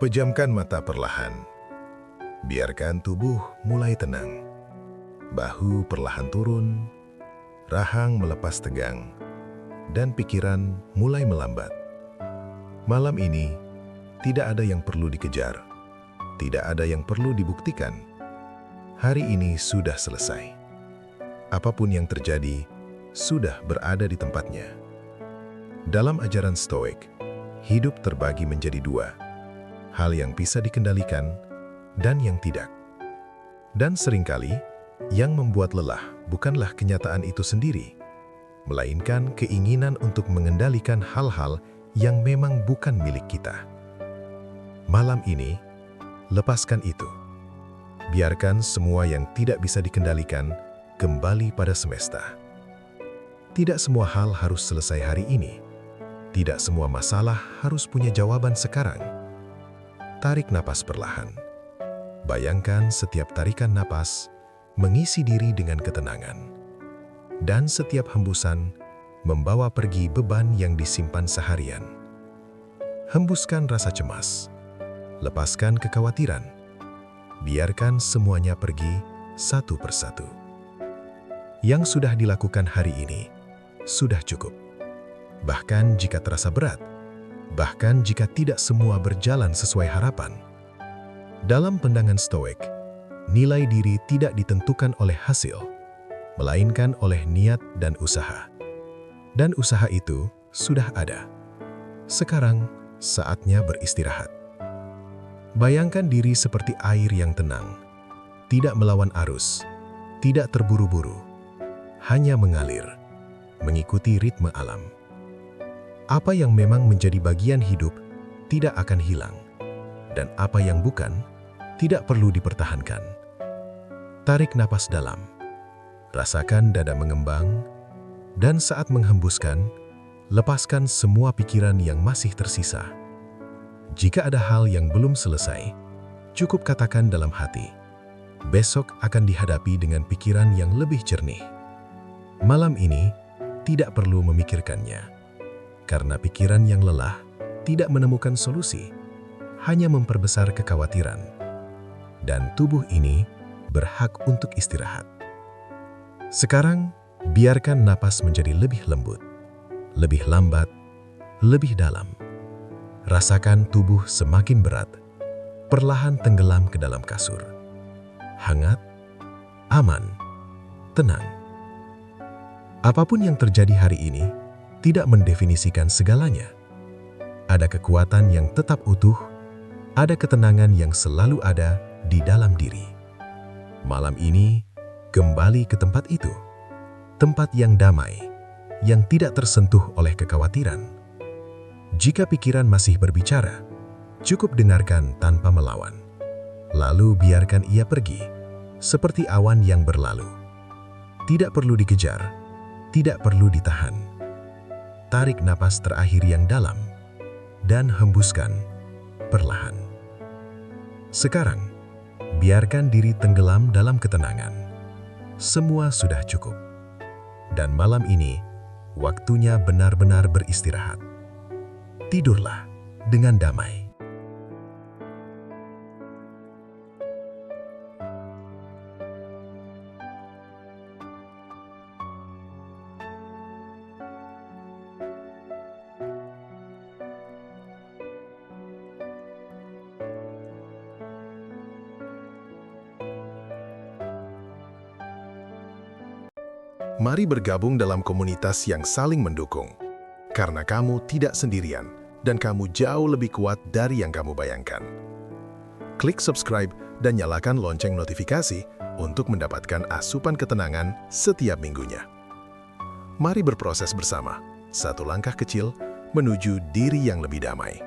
Pejamkan mata perlahan. Biarkan tubuh mulai tenang. Bahu perlahan turun, rahang melepas tegang, dan pikiran mulai melambat. Malam ini, tidak ada yang perlu dikejar. Tidak ada yang perlu dibuktikan. Hari ini sudah selesai. Apapun yang terjadi, sudah berada di tempatnya. Dalam ajaran Stoik, hidup terbagi menjadi dua. Hal yang bisa dikendalikan dan yang tidak. Dan seringkali, yang membuat lelah bukanlah kenyataan itu sendiri, melainkan keinginan untuk mengendalikan hal-hal yang memang bukan milik kita. Malam ini, lepaskan itu. Biarkan semua yang tidak bisa dikendalikan kembali pada semesta. Tidak semua hal harus selesai hari ini. Tidak semua masalah harus punya jawaban sekarang. Tarik napas perlahan. Bayangkan setiap tarikan napas mengisi diri dengan ketenangan. Dan setiap hembusan membawa pergi beban yang disimpan seharian. Hembuskan rasa cemas. Lepaskan kekhawatiran. Biarkan semuanya pergi satu persatu. Yang sudah dilakukan hari ini sudah cukup. Bahkan jika terasa berat, bahkan jika tidak semua berjalan sesuai harapan. Dalam pandangan Stoik, nilai diri tidak ditentukan oleh hasil, melainkan oleh niat dan usaha. Dan usaha itu sudah ada. Sekarang saatnya beristirahat. Bayangkan diri seperti air yang tenang, tidak melawan arus, tidak terburu-buru, hanya mengalir, mengikuti ritme alam. Apa yang memang menjadi bagian hidup tidak akan hilang, dan apa yang bukan tidak perlu dipertahankan. Tarik napas dalam, rasakan dada mengembang, dan saat menghembuskan, lepaskan semua pikiran yang masih tersisa. Jika ada hal yang belum selesai, cukup katakan dalam hati, besok akan dihadapi dengan pikiran yang lebih jernih. Malam ini tidak perlu memikirkannya. Karena pikiran yang lelah tidak menemukan solusi, hanya memperbesar kekhawatiran. Dan tubuh ini berhak untuk istirahat. Sekarang, biarkan napas menjadi lebih lembut, lebih lambat, lebih dalam. Rasakan tubuh semakin berat, perlahan tenggelam ke dalam kasur. Hangat, aman, tenang. Apapun yang terjadi hari ini, tidak mendefinisikan segalanya. Ada kekuatan yang tetap utuh, ada ketenangan yang selalu ada di dalam diri. Malam ini, kembali ke tempat itu. Tempat yang damai, yang tidak tersentuh oleh kekhawatiran. Jika pikiran masih berbicara, cukup dengarkan tanpa melawan. Lalu biarkan ia pergi, seperti awan yang berlalu. Tidak perlu dikejar, tidak perlu ditahan. Tarik napas terakhir yang dalam, dan hembuskan perlahan. Sekarang, biarkan diri tenggelam dalam ketenangan. Semua sudah cukup. Dan malam ini, waktunya benar-benar beristirahat. Tidurlah dengan damai. Mari bergabung dalam komunitas yang saling mendukung. Karena kamu tidak sendirian, dan kamu jauh lebih kuat dari yang kamu bayangkan. Klik subscribe dan nyalakan lonceng notifikasi untuk mendapatkan asupan ketenangan setiap minggunya. Mari berproses bersama, satu langkah kecil menuju diri yang lebih damai.